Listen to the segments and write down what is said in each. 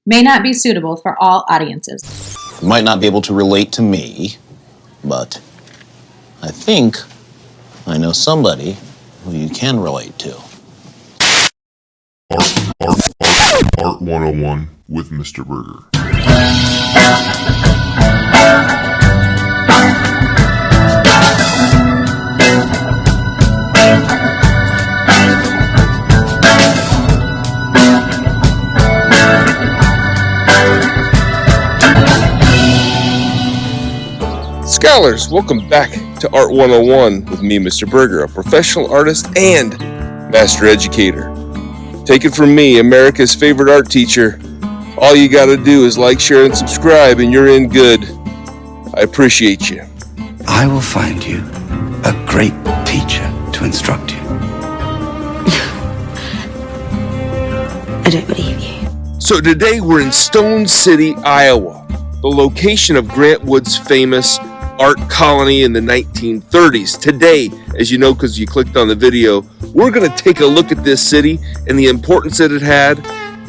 may not be suitable for all audiences. You might not be able to relate to me, but I think I know somebody who you can relate to. Art 101 with Mr. Burgher. Scholars, welcome back to Art 101 with me, Mr. Burgher, a professional artist and master educator. Take it from me, America's favorite art teacher. All you gotta do is like, share, and subscribe, and you're in good. I appreciate you. I will find you a great teacher to instruct you. I don't believe you. So today we're in Stone City, Iowa, the location of Grant Wood's famous art colony in the 1930s. Today, as you know because you clicked on the video, we're going to take a look at this city and the importance that it had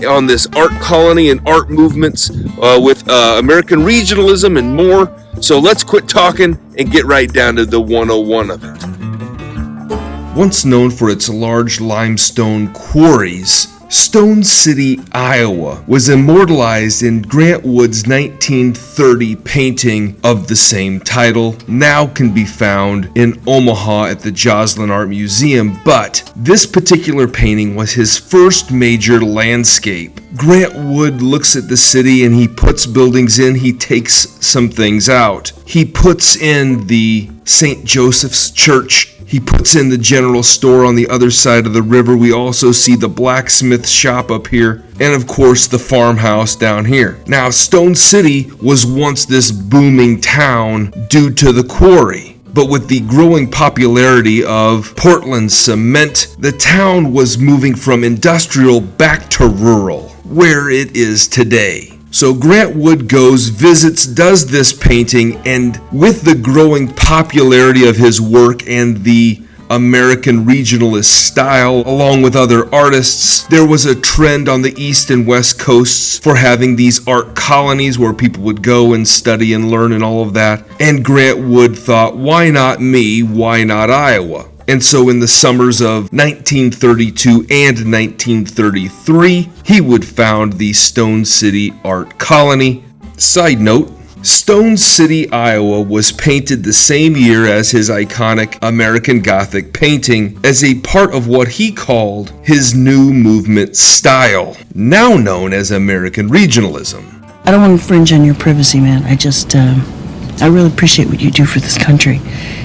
on this art colony and art movements with American regionalism and more. So let's quit talking and get right down to the 101 of it. Once known for its large limestone quarries, Stone City, Iowa was immortalized in Grant Wood's 1930 painting of the same title, now can be found in Omaha at the Joslin Art Museum, but this particular painting was his first major landscape. Grant Wood looks at the city and he puts buildings in, he takes some things out. He puts in the St. Joseph's Church. He puts in the general store on the other side of the river. We also see the blacksmith shop up here, and of course the farmhouse down here. Now, Stone City was once this booming town due to the quarry. But with the growing popularity of Portland cement, the town was moving from industrial back to rural, where it is today. So Grant Wood goes, visits, does this painting, and with the growing popularity of his work and the American regionalist style, along with other artists, there was a trend on the east and west coasts for having these art colonies where people would go and study and learn and all of that. And Grant Wood thought, why not me? Why not Iowa? And so in the summers of 1932 and 1933, he would found the Stone City Art Colony. Side note, Stone City, Iowa was painted the same year as his iconic American Gothic painting as a part of what he called his new movement style, now known as American regionalism. I don't want to infringe on your privacy, man. I really appreciate what you do for this country,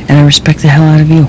and I respect the hell out of you.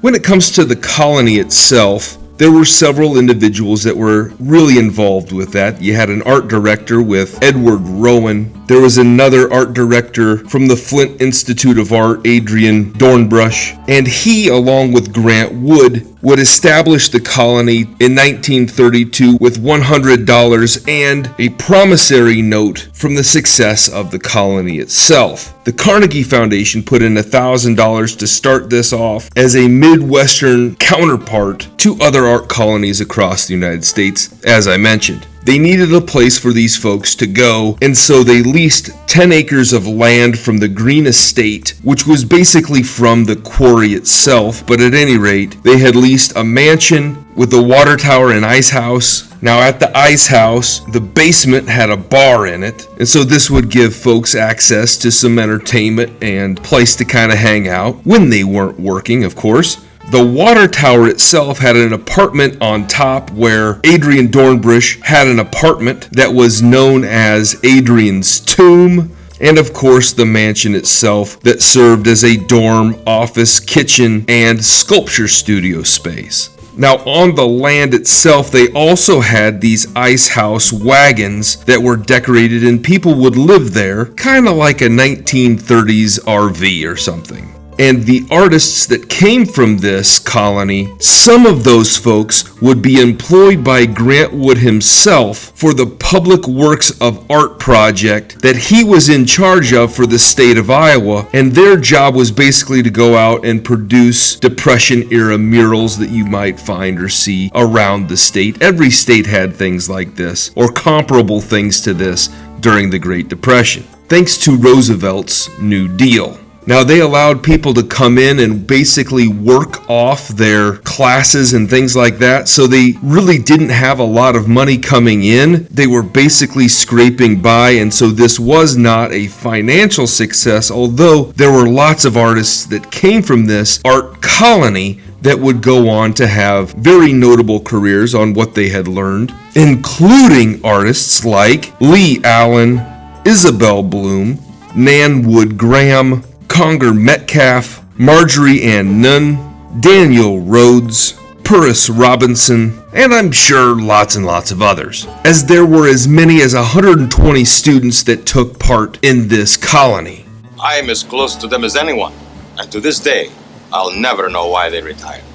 When it comes to the colony itself, there were several individuals that were really involved with that. You had an art director with Edward Rowan. There was another art director from the Flint Institute of Art, Adrian Dornbush, and he, along with Grant Wood, would establish the colony in 1932 with $100 and a promissory note from the success of the colony itself. The Carnegie Foundation put in $1,000 to start this off as a Midwestern counterpart to other art colonies across the United States, as I mentioned. They needed a place for these folks to go, and so they leased 10 acres of land from the Green Estate, which was basically from the quarry itself, but at any rate, they had leased a mansion with a water tower and ice house. Now at the ice house, the basement had a bar in it, and so this would give folks access to some entertainment and place to kind of hang out, when they weren't working, of course. The water tower itself had an apartment on top where Adrian Dornbush had an apartment that was known as Adrian's Tomb, and of course the mansion itself that served as a dorm, office, kitchen, and sculpture studio space. Now on the land itself, they also had these ice house wagons that were decorated and people would live there, kind of like a 1930s RV or something. And the artists that came from this colony, some of those folks would be employed by Grant Wood himself for the Public Works of Art project that he was in charge of for the state of Iowa, and their job was basically to go out and produce Depression-era murals that you might find or see around the state. Every state had things like this, or comparable things to this, during the Great Depression, thanks to Roosevelt's New Deal. Now, they allowed people to come in and basically work off their classes and things like that, so they really didn't have a lot of money coming in. They were basically scraping by, and so this was not a financial success, although there were lots of artists that came from this art colony that would go on to have very notable careers on what they had learned, including artists like Lee Allen, Isabel Bloom, Nan Wood Graham, Conger Metcalf, Marjorie Ann Nunn, Daniel Rhodes, Purvis Robinson, and I'm sure lots and lots of others, as there were as many as 120 students that took part in this colony. I am as close to them as anyone, and to this day, I'll never know why they retired.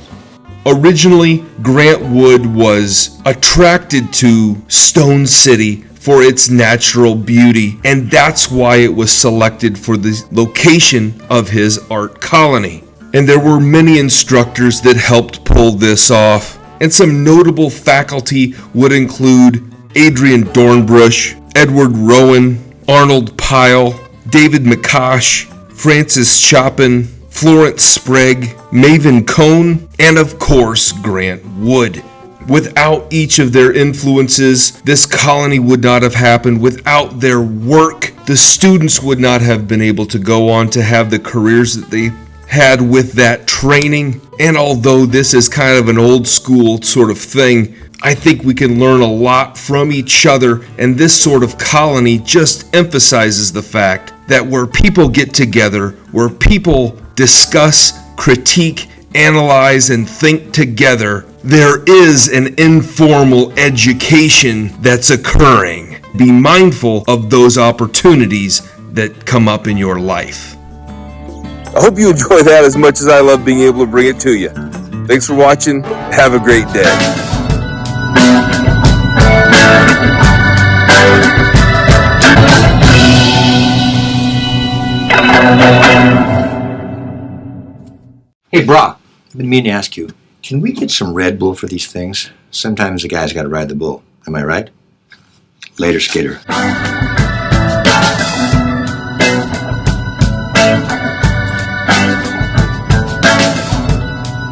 Originally, Grant Wood was attracted to Stone City for its natural beauty, and that's why it was selected for the location of his art colony. And there were many instructors that helped pull this off, and some notable faculty would include Adrian Dornbush, Edward Rowan, Arnold Pyle, David McCosh, Francis Chopin, Florence Sprague, Maven Cone, and of course Grant Wood. Without each of their influences, this colony would not have happened. Without their work, the students would not have been able to go on to have the careers that they had with that training. And although this is kind of an old school sort of thing, I think we can learn a lot from each other, and this sort of colony just emphasizes the fact that where people get together, where people discuss, critique, analyze, and think together, there is an informal education that's occurring. Be mindful of those opportunities that come up in your life. I hope you enjoy that as much as I love being able to bring it to you. Thanks for watching. Have a great day. Hey, Brock, I've been meaning to ask you, can we get some Red Bull for these things? Sometimes the guy's got to ride the bull. Am I right? Later, skater.